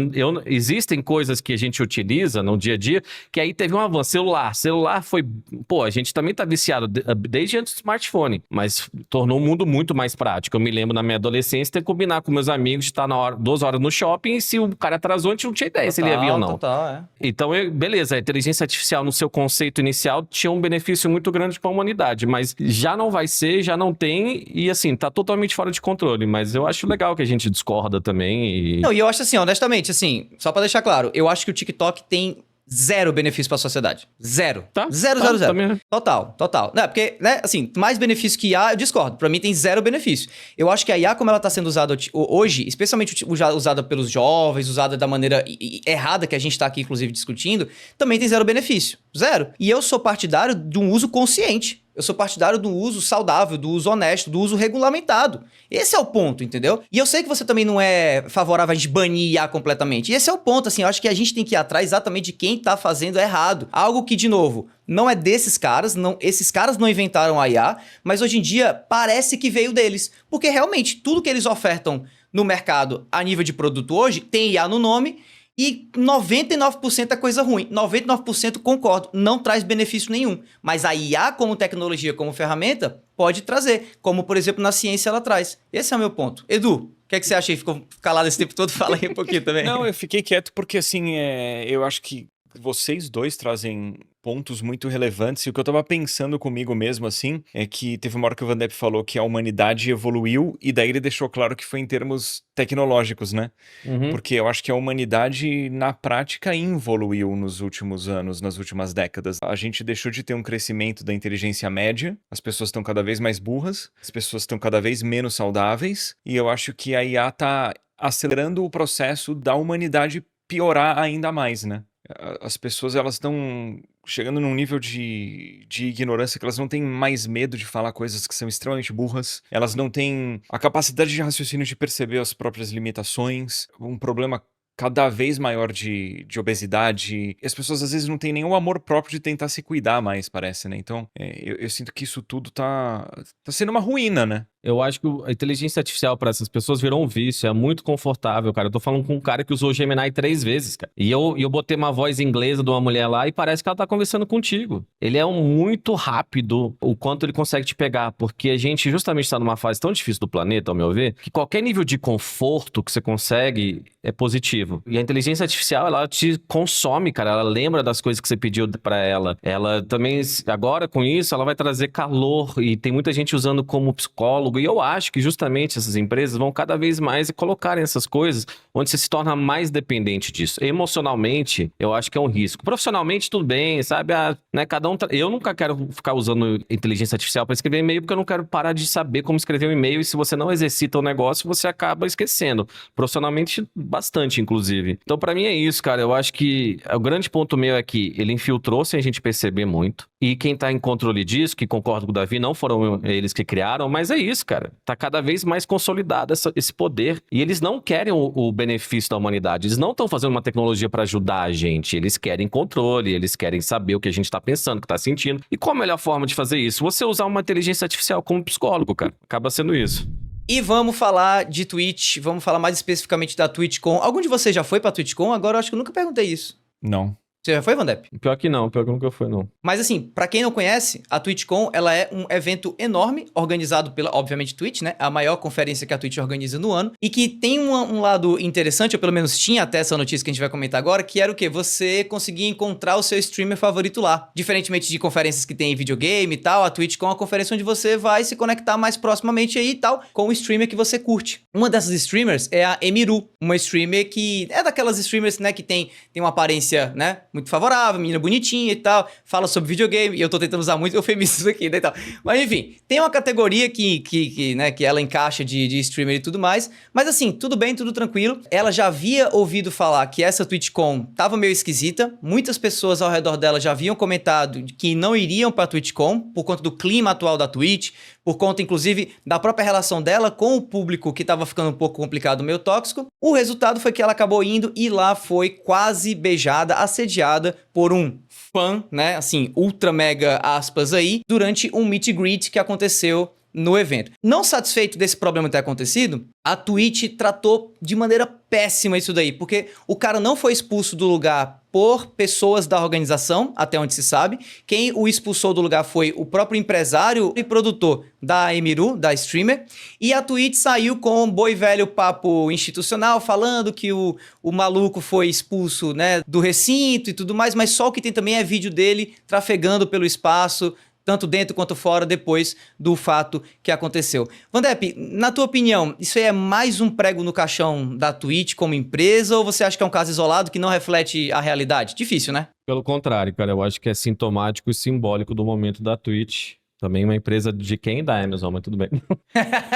existem coisas que a gente utiliza no dia a dia, que aí teve um avanço. Celular foi... Pô, a gente também tá viciado desde antes do smartphone, mas tornou o mundo muito mais prático. Eu me lembro na minha adolescência ter que combinar com meus amigos de estar 2 horas no shopping, e se o cara atrasou, a gente não tinha ideia se ele ia vir ou não. Então, beleza, a inteligência artificial no seu conceito inicial tinha um benefício muito grande para a humanidade, mas já não vai ser, já não tem, e assim, tá totalmente fora de controle. Mas eu acho legal que a gente discorda também. Não, e eu acho assim, honestamente, assim, só pra deixar claro, eu acho que o TikTok tem 0 benefício pra sociedade. 0. Tá, zero. Também. Total. Não, porque, né, assim, mais benefício que IA, eu discordo. Pra mim tem 0 benefício. Eu acho que a IA, como ela tá sendo usada hoje, especialmente usada pelos jovens, usada da maneira errada que a gente tá aqui, inclusive, discutindo, também tem 0 benefício. 0. E eu sou partidário de um uso consciente. Eu sou partidário do uso saudável, do uso honesto, do uso regulamentado. Esse é o ponto, entendeu? E eu sei que você também não é favorável a gente banir IA completamente. E esse é o ponto, assim, eu acho que a gente tem que ir atrás exatamente de quem tá fazendo errado. Algo que, de novo, não é desses caras, esses caras não inventaram a IA, mas hoje em dia parece que veio deles. Porque realmente, tudo que eles ofertam no mercado a nível de produto hoje tem IA no nome. E 99% é coisa ruim. 99% concordo, não traz benefício nenhum. Mas a IA como tecnologia, como ferramenta, pode trazer. Como, por exemplo, na ciência ela traz. Esse é o meu ponto. Edu, o que é que você acha aí? Ficou calado esse tempo todo? Fala aí um pouquinho também. Não, eu fiquei quieto porque, assim, eu acho que vocês dois trazem pontos muito relevantes, e o que eu tava pensando comigo mesmo, assim, é que teve uma hora que o Van Depp falou que a humanidade evoluiu, e daí ele deixou claro que foi em termos tecnológicos, né? Porque eu acho que a humanidade, na prática, involuiu nos últimos anos, nas últimas décadas. A gente deixou de ter um crescimento da inteligência média, as pessoas estão cada vez mais burras, as pessoas estão cada vez menos saudáveis, e eu acho que a IA tá acelerando o processo da humanidade piorar ainda mais, né? As pessoas, elas estão chegando num nível de ignorância que elas não têm mais medo de falar coisas que são extremamente burras. Elas não têm a capacidade de raciocínio de perceber as próprias limitações. Um problema cada vez maior de obesidade. E as pessoas, às vezes, não têm nenhum amor próprio de tentar se cuidar mais, parece, né? Então, eu sinto que isso tudo tá sendo uma ruína, né? Eu acho que a inteligência artificial para essas pessoas virou um vício, é muito confortável, cara. Eu tô falando com um cara que usou o Gemini 3 vezes, cara. E eu botei uma voz inglesa de uma mulher lá e parece que ela tá conversando contigo. Ele é muito rápido o quanto ele consegue te pegar, porque a gente justamente está numa fase tão difícil do planeta, ao meu ver, que qualquer nível de conforto que você consegue é positivo. E a inteligência artificial, ela te consome, cara. Ela lembra das coisas que você pediu para ela. Ela também, agora com isso, ela vai trazer calor, e tem muita gente usando como psicólogo. E eu acho que justamente essas empresas vão cada vez mais colocarem essas coisas onde você se torna mais dependente disso. Emocionalmente, eu acho que é um risco. Profissionalmente, tudo bem, sabe? Né, cada um eu nunca quero ficar usando inteligência artificial para escrever e-mail, porque eu não quero parar de saber como escrever um e-mail, e se você não exercita o negócio, você acaba esquecendo. Profissionalmente, bastante, inclusive. Então, para mim é isso, cara. Eu acho que o grande ponto meu é que ele infiltrou sem a gente perceber muito. E quem tá em controle disso, que concordo com o Davi, não foram eles que criaram, mas é isso, cara. Tá cada vez mais consolidado esse poder. E eles não querem o benefício da humanidade. Eles não estão fazendo uma tecnologia para ajudar a gente. Eles querem controle, eles querem saber o que a gente tá pensando, o que tá sentindo. E qual a melhor forma de fazer isso? Você usar uma inteligência artificial como psicólogo, cara. Acaba sendo isso. E vamos falar de Twitch, vamos falar mais especificamente da TwitchCon. Algum de vocês já foi pra TwitchCon? Agora eu acho que eu nunca perguntei isso. Não. Você já foi, Van Depp? Pior que nunca foi, não. Mas assim, pra quem não conhece, a TwitchCon, ela é um evento enorme, organizado pela, obviamente, Twitch, né? A maior conferência que a Twitch organiza no ano. E que tem um lado interessante, ou pelo menos tinha até essa notícia que a gente vai comentar agora, que era o quê? Você conseguia encontrar o seu streamer favorito lá. Diferentemente de conferências que tem em videogame e tal, a TwitchCon é uma conferência onde você vai se conectar mais proximamente aí e tal, com o streamer que você curte. Uma dessas streamers é a Emiru, uma streamer que é daquelas streamers, né, que tem uma aparência, né, muito favorável, menina bonitinha e tal, fala sobre videogame, e eu tô tentando usar muito eufemismos aqui, né, e tal. Mas enfim, tem uma categoria né, que ela encaixa de streamer e tudo mais, mas assim, tudo bem, tudo tranquilo. Ela já havia ouvido falar que essa TwitchCon tava meio esquisita, muitas pessoas ao redor dela já haviam comentado que não iriam pra TwitchCon, por conta do clima atual da Twitch, por conta, inclusive, da própria relação dela com o público que tava ficando um pouco complicado, meio tóxico. O resultado foi que ela acabou indo e lá foi quase beijada, assediada por um fã, né, assim, ultra mega aspas aí, durante um meet and greet que aconteceu no evento. Não satisfeito desse problema ter acontecido, a Twitch tratou de maneira péssima isso daí, porque o cara não foi expulso do lugar por pessoas da organização, até onde se sabe. Quem o expulsou do lugar foi o próprio empresário e produtor da Emiru, da streamer, e a Twitch saiu com um boi velho papo institucional, falando que o maluco foi expulso, né, do recinto e tudo mais, mas só o que tem também é vídeo dele trafegando pelo espaço, tanto dentro quanto fora, depois do fato que aconteceu. Vandep, na tua opinião, isso aí é mais um prego no caixão da Twitch como empresa, ou você acha que é um caso isolado que não reflete a realidade? Difícil, né? Pelo contrário, cara, eu acho que é sintomático e simbólico do momento da Twitch. Também uma empresa de quem? Da Amazon, mas tudo bem.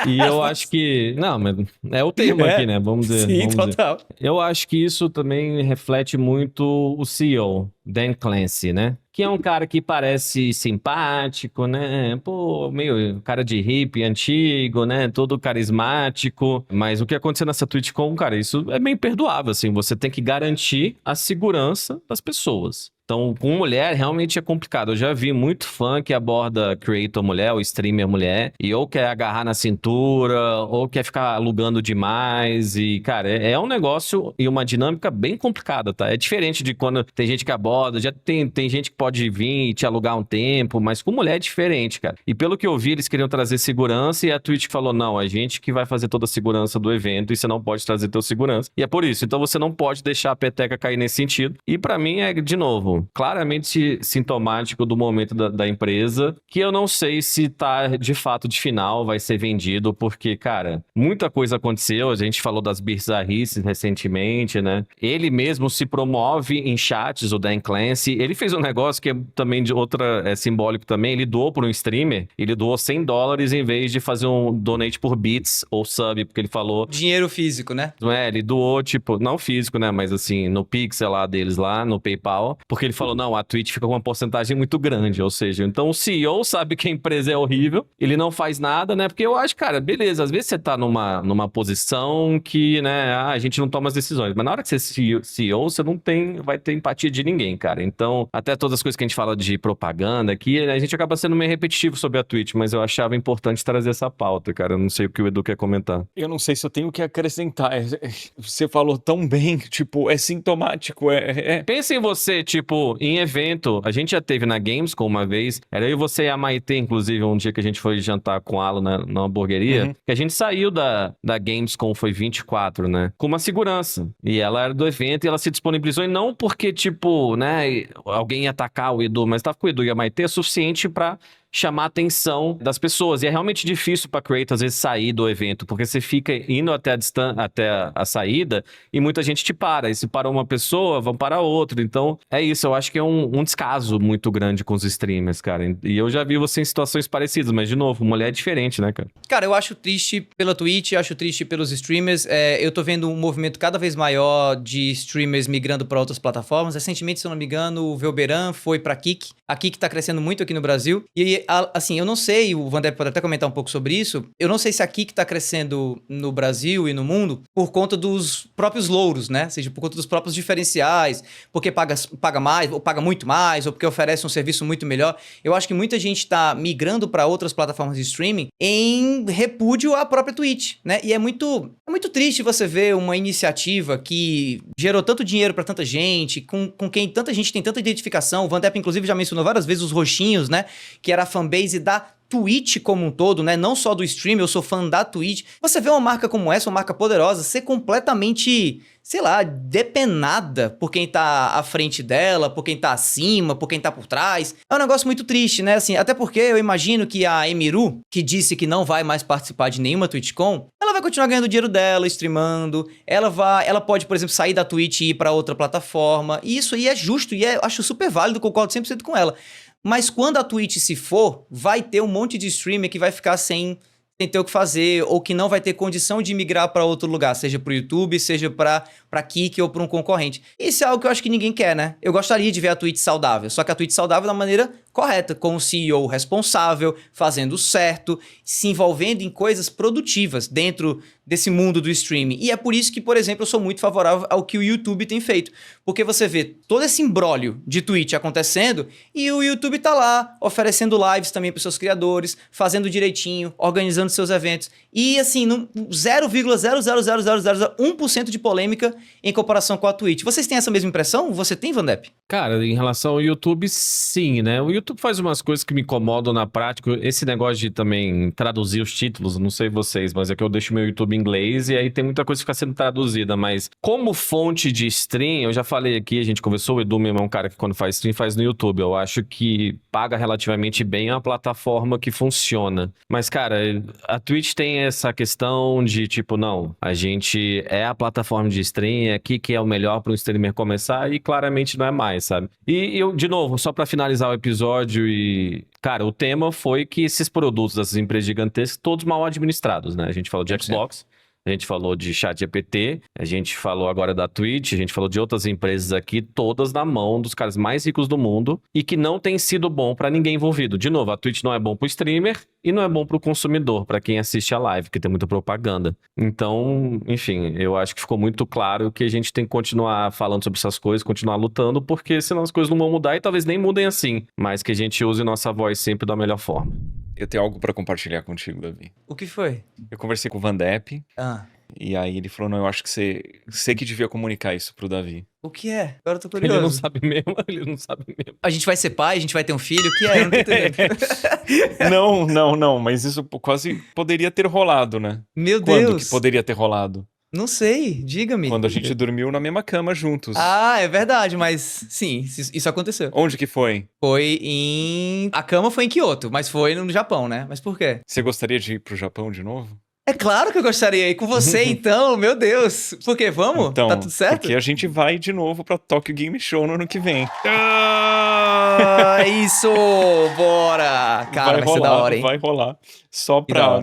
E eu acho que... Não, mas é o tema aqui, né? Vamos dizer. Sim, vamos total. dizer. Eu acho que isso também reflete muito o CEO, Dan Clancy, né? Que é um cara que parece simpático, né? Pô, meio cara de hippie antigo, né? Todo carismático. Mas o que aconteceu nessa TwitchCon, cara, isso é bem perdoável, assim. Você tem que garantir a segurança das pessoas. Então, com mulher, realmente é complicado. Eu já vi muito fã que aborda creator mulher ou streamer mulher e ou quer agarrar na cintura ou quer ficar alugando demais. E, cara, é um negócio e uma dinâmica bem complicada, tá? É diferente de quando tem gente que aborda, já tem gente que pode vir e te alugar um tempo, mas com mulher é diferente, cara. E pelo que eu vi, eles queriam trazer segurança e a Twitch falou, não, a gente que vai fazer toda a segurança do evento e você não pode trazer teu segurança. E é por isso. Então, você não pode deixar a peteca cair nesse sentido. E pra mim é, de novo, claramente sintomático do momento da empresa, que eu não sei se tá de fato de final, vai ser vendido, porque, cara, muita coisa aconteceu, a gente falou das bizarrices recentemente, né? Ele mesmo se promove em chats, o Dan Clancy, ele fez um negócio que é também de outra, é simbólico também, ele doou por um streamer, ele doou $100 em vez de fazer um donate por bits ou sub, porque ele falou... Dinheiro físico, né? Não é, ele doou, tipo, não físico, né, mas assim, no Pixel lá deles lá, no PayPal, porque ele falou, não, a Twitch fica com uma porcentagem muito grande, ou seja, então o CEO sabe que a empresa é horrível, ele não faz nada, né, porque eu acho, cara, beleza, às vezes você tá numa posição que, né, a gente não toma as decisões, mas na hora que você é CEO, você não vai ter empatia de ninguém, cara, então, até todas as coisas que a gente fala de propaganda aqui, a gente acaba sendo meio repetitivo sobre a Twitch, mas eu achava importante trazer essa pauta, cara, eu não sei o que o Edu quer comentar. Eu não sei se eu tenho o que acrescentar. Você falou tão bem, tipo, é sintomático, Pensa em você, tipo, em evento, a gente já teve na Gamescom uma vez, era eu e você e a Maitê, inclusive, um dia que a gente foi jantar com a Alan na hamburgueria, que a gente saiu da Gamescom, foi 24, né, com uma segurança, e ela era do evento e ela se disponibilizou, e não porque, tipo, né, alguém ia atacar o Edu, mas tava com o Edu e a Maitê, é suficiente pra chamar a atenção das pessoas. E é realmente difícil para creator, às vezes, sair do evento, porque você fica indo até a saída e muita gente te para. E se para uma pessoa, vão para outra. Então, é isso. Eu acho que é um descaso muito grande com os streamers, cara. E eu já vi você em situações parecidas, mas, de novo, mulher é diferente, né, cara? Cara, eu acho triste pela Twitch, acho triste pelos streamers. Eu tô vendo um movimento cada vez maior de streamers migrando para outras plataformas. Recentemente, se eu não me engano, o Velberan foi pra Kick. A Kick tá crescendo muito aqui no Brasil. E assim, eu não sei, o Vandep pode até comentar um pouco sobre isso, eu não sei se a Kick tá crescendo no Brasil e no mundo por conta dos próprios louros, né? Ou seja, por conta dos próprios diferenciais, porque paga mais, ou paga muito mais, ou porque oferece um serviço muito melhor. Eu acho que muita gente tá migrando para outras plataformas de streaming em repúdio à própria Twitch, né? E é muito triste você ver uma iniciativa que gerou tanto dinheiro para tanta gente, com quem tanta gente tem tanta identificação. O Vandep, inclusive, já mencionou várias vezes os roxinhos, né? Que era a fanbase da Twitch como um todo, né? Não só do stream, eu sou fã da Twitch. Você vê uma marca como essa, uma marca poderosa, ser completamente, sei lá, depenada por quem tá à frente dela, por quem tá acima, por quem tá por trás. É um negócio muito triste, né? Assim, até porque eu imagino que a Emiru, que disse que não vai mais participar de nenhuma TwitchCon, ela vai continuar ganhando o dinheiro dela, streamando. Ela pode, por exemplo, sair da Twitch e ir pra outra plataforma. E isso aí é justo e acho super válido, concordo 100% com ela. Mas quando a Twitch se for, vai ter um monte de streamer que vai ficar sem ter o que fazer, ou que não vai ter condição de migrar para outro lugar, seja pro YouTube, seja pra Kick ou pra um concorrente. Isso é algo que eu acho que ninguém quer, né? Eu gostaria de ver a Twitch saudável, só que a Twitch saudável da maneira correta, com o CEO responsável, fazendo certo, se envolvendo em coisas produtivas dentro desse mundo do streaming. E é por isso que, por exemplo, eu sou muito favorável ao que o YouTube tem feito. Porque você vê todo esse imbróglio de Twitch acontecendo e o YouTube tá lá, oferecendo lives também para seus criadores, fazendo direitinho, organizando seus eventos. E assim, 0,00001% de polêmica em comparação com a Twitch. Vocês têm essa mesma impressão? Você tem, Vandep? Cara, em relação ao YouTube, sim, né? O YouTube faz umas coisas que me incomodam na prática. Esse negócio de também traduzir os títulos, não sei vocês, mas é que eu deixo meu YouTube em inglês e aí tem muita coisa que fica sendo traduzida. Mas como fonte de stream, eu já falei aqui, a gente conversou, o Edu mesmo é um cara que quando faz stream faz no YouTube. Eu acho que paga relativamente bem a plataforma que funciona. Mas, cara, a Twitch tem essa questão de tipo, não, a gente é a plataforma de stream, é aqui que é o melhor para um streamer começar e claramente não é mais, sabe? E eu, de novo, só para finalizar o episódio cara, o tema foi que esses produtos dessas empresas gigantescas, todos mal administrados, né? A gente falou de Xbox, a gente falou de ChatGPT, a gente falou agora da Twitch, a gente falou de outras empresas aqui, todas na mão dos caras mais ricos do mundo e que não tem sido bom pra ninguém envolvido. De novo, a Twitch não é bom pro streamer e não é bom pro consumidor, pra quem assiste a live, que tem muita propaganda. Então, enfim, eu acho que ficou muito claro que a gente tem que continuar falando sobre essas coisas, continuar lutando, porque senão as coisas não vão mudar e talvez nem mudem assim, mas que a gente use nossa voz sempre da melhor forma. Eu tenho algo pra compartilhar contigo, Davi. O que foi? Eu conversei com o Vandep. E aí ele falou, não, eu acho que você que devia comunicar isso pro Davi. O que é? Agora eu tô curioso. Ele não sabe mesmo. A gente vai ser pai, a gente vai ter um filho, o que é? Eu não tô entendendo. Não, mas isso quase poderia ter rolado, né? Meu Quando Deus. que poderia ter rolado? Não sei, diga-me. Quando a gente dormiu na mesma cama juntos. Ah, é verdade, mas sim, isso aconteceu. Onde que foi? Foi em... A cama foi em Kyoto, mas foi no Japão, né? Mas por quê? Você gostaria de ir pro Japão de novo? É claro que eu gostaria. E com você, então, meu Deus. Por quê? Vamos? Então, tá tudo certo? Porque a gente vai de novo pra Tokyo Game Show no ano que vem. Isso! Bora! Cara, vai ser da hora, hein? Vai rolar. Só pra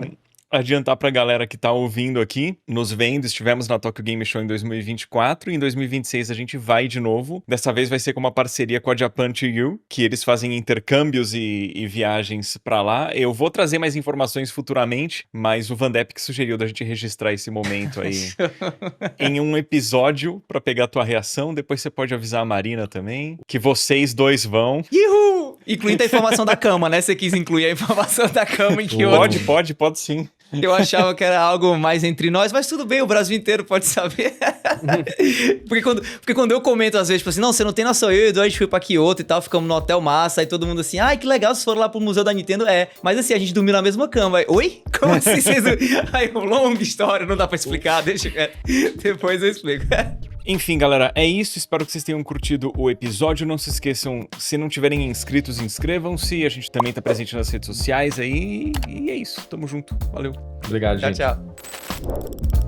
adiantar pra galera que tá ouvindo aqui, nos vendo, estivemos na Tokyo Game Show em 2024 e em 2026 a gente vai de novo. Dessa vez vai ser com uma parceria com a Japan to You, que eles fazem intercâmbios e viagens pra lá. Eu vou trazer mais informações futuramente, mas o Vandep que sugeriu da gente registrar esse momento aí em um episódio pra pegar a tua reação. Depois você pode avisar a Marina também, que vocês dois vão. Yuhu! Incluindo a informação da cama, né? Você quis incluir a informação da cama em Kyoto. Pode sim. Eu achava que era algo mais entre nós, mas tudo bem, o Brasil inteiro pode saber. porque quando eu comento às vezes, tipo assim, não, você não tem noção, eu e o Edu, a gente foi pra Kyoto e tal, ficamos no hotel massa, aí todo mundo assim, ai, que legal, vocês foram lá pro museu da Nintendo, mas assim, a gente dormiu na mesma cama. Aí, oi? Como assim vocês... Aí, longa história, não dá pra explicar, depois eu explico. Enfim, galera, é isso. Espero que vocês tenham curtido o episódio. Não se esqueçam, se não tiverem inscritos, inscrevam-se. A gente também tá presente nas redes sociais aí. E é isso. Tamo junto. Valeu. Obrigado, gente. Tchau.